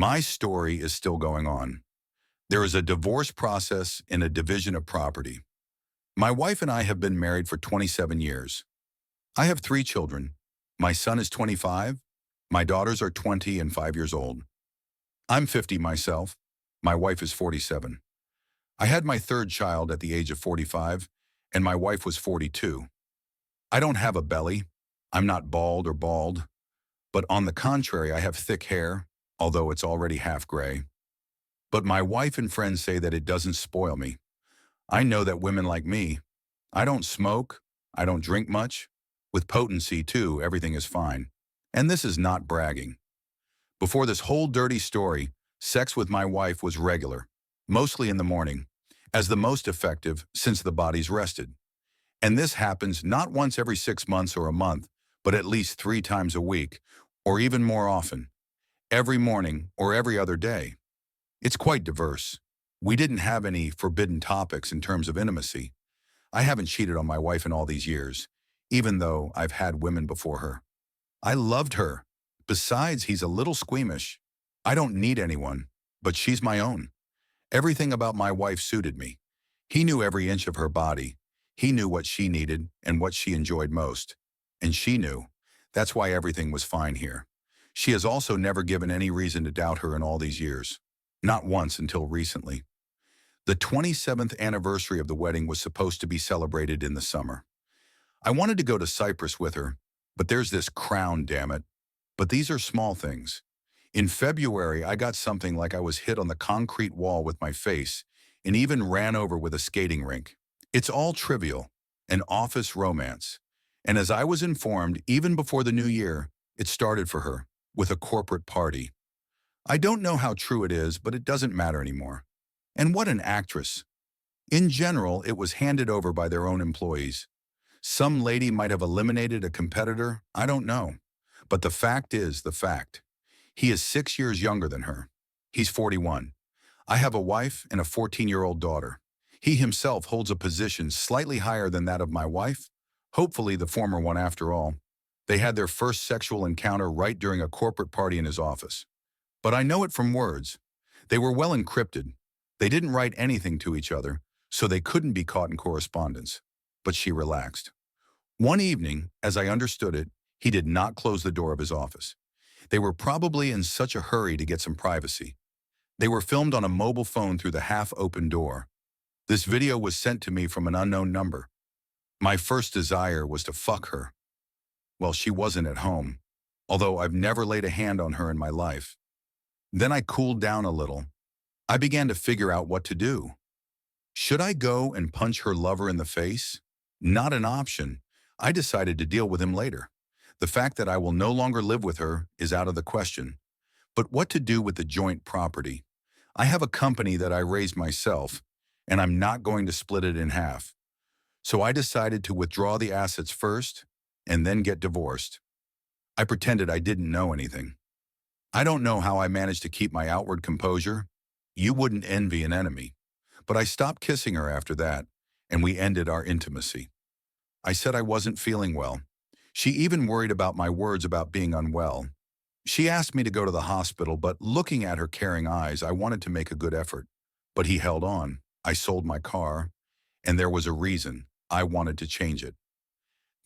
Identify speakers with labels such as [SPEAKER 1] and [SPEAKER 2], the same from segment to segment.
[SPEAKER 1] My story is still going on. There is a divorce process and a division of property. My wife and I have been married for 27 years. I have 3 children. My son is 25. My daughters are 20 and 5 years old. I'm 50 myself. My wife is 47. I had my third child at the age of 45, and my wife was 42. I don't have a belly. I'm not bald or bald. But on the contrary, I have thick hair, although it's already half gray. But my wife and friends say that it doesn't spoil me. I know that women like me, I don't smoke, I don't drink much. With potency, too, everything is fine. And this is not bragging. Before this whole dirty story, sex with my wife was regular, mostly in the morning, as the most effective since the body's rested. And this happens not once every 6 months or a month, but at least 3 times a week, or even more often, every morning or every other day. It's quite diverse. We didn't have any forbidden topics in terms of intimacy. I haven't cheated on my wife in all these years, even though I've had women before her. I loved her. Besides, he's a little squeamish. I don't need anyone, but she's my own. Everything about my wife suited me. He knew every inch of her body. He knew what she needed and what she enjoyed most. And she knew. That's why everything was fine here. She has also never given any reason to doubt her in all these years. Not once until recently. The 27th anniversary of the wedding was supposed to be celebrated in the summer. I wanted to go to Cyprus with her, but there's this crown, damn it. But these are small things. In February, I got something like I was hit on the concrete wall with my face and even ran over with a skating rink. It's all trivial, an office romance. And as I was informed, even before the new year, it started for her, with a corporate party. I don't know how true it is, but it doesn't matter anymore. And what an actress. In general, it was handed over by their own employees. Some lady might have eliminated a competitor, I don't know. But the fact is the fact. He is 6 years younger than her. He's 41. I have a wife and a 14-year-old daughter. He himself holds a position slightly higher than that of my wife, hopefully the former one after all. They had their first sexual encounter right during a corporate party in his office. But I know it from words. They were well encrypted. They didn't write anything to each other, so they couldn't be caught in correspondence. But she relaxed. One evening, as I understood it, he did not close the door of his office. They were probably in such a hurry to get some privacy. They were filmed on a mobile phone through the half-open door. This video was sent to me from an unknown number. My first desire was to fuck her. Well, she wasn't at home, although I've never laid a hand on her in my life. Then I cooled down a little. I began to figure out what to do. Should I go and punch her lover in the face? Not an option. I decided to deal with him later. The fact that I will no longer live with her is out of the question. But what to do with the joint property? I have a company that I raised myself, and I'm not going to split it in half. So I decided to withdraw the assets first and then get divorced. I pretended I didn't know anything. I don't know how I managed to keep my outward composure. You wouldn't envy an enemy. But I stopped kissing her after that, and we ended our intimacy. I said I wasn't feeling well. She even worried about my words about being unwell. She asked me to go to the hospital, but looking at her caring eyes, I wanted to make a good effort. But he held on. I sold my car, and there was a reason. I wanted to change it.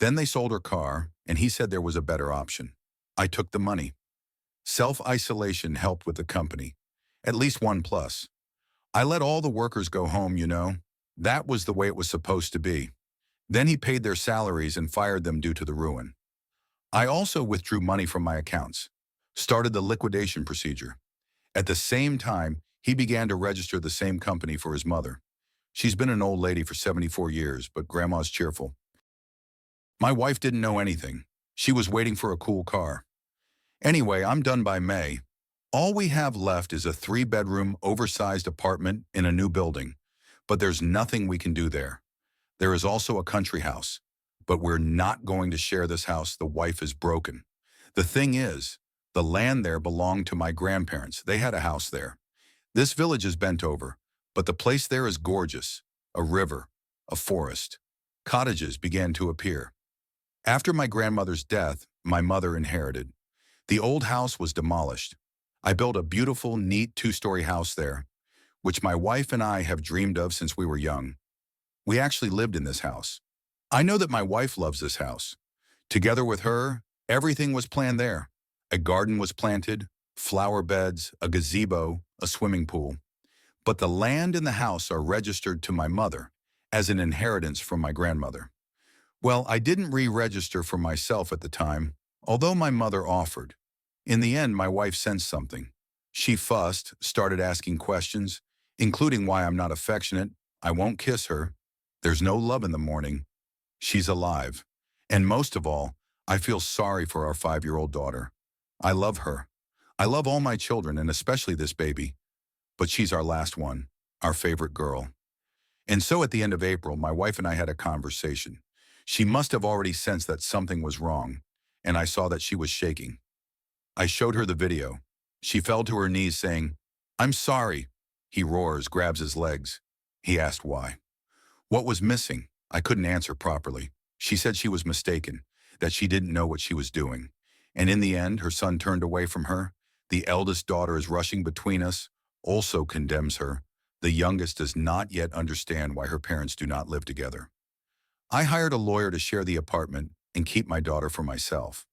[SPEAKER 1] Then they sold her car, and he said there was a better option. I took the money. Self-isolation helped with the company. At least one plus. I let all the workers go home, you know. That was the way it was supposed to be. Then he paid their salaries and fired them due to the ruin. I also withdrew money from my accounts, started the liquidation procedure. At the same time, he began to register the same company for his mother. She's been an old lady for 74 years, but grandma's cheerful. My wife didn't know anything. She was waiting for a cool car. Anyway, I'm done by May. All we have left is a 3-bedroom, oversized apartment in a new building, but there's nothing we can do there. There is also a country house, but we're not going to share this house. The wife is broken. The thing is, the land there belonged to my grandparents. They had a house there. This village is bent over, but the place there is gorgeous. A river, a forest. Cottages began to appear. After my grandmother's death, my mother inherited. The old house was demolished. I built a beautiful, neat two-story house there, which my wife and I have dreamed of since we were young. We actually lived in this house. I know that my wife loves this house. Together with her, everything was planned there. A garden was planted, flower beds, a gazebo, a swimming pool. But the land and the house are registered to my mother as an inheritance from my grandmother. Well, I didn't re-register for myself at the time, although my mother offered. In the end, my wife sensed something. She fussed, started asking questions, including why I'm not affectionate, I won't kiss her, there's no love in the morning, she's alive. And most of all, I feel sorry for our 5-year-old daughter. I love her. I love all my children and especially this baby. But she's our last one, our favorite girl. And so at the end of April, my wife and I had a conversation. She must have already sensed that something was wrong, and I saw that she was shaking. I showed her the video. She fell to her knees saying, "I'm sorry." He roars, grabs his legs. He asked why. What was missing? I couldn't answer properly. She said she was mistaken, that she didn't know what she was doing. And in the end, her son turned away from her. The eldest daughter is rushing between us, also condemns her. The youngest does not yet understand why her parents do not live together. I hired a lawyer to share the apartment and keep my daughter for myself.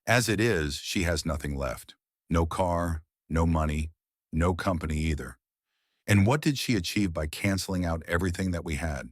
[SPEAKER 1] As it is, she has nothing left. No car, no money, no company either. And what did she achieve by canceling out everything that we had?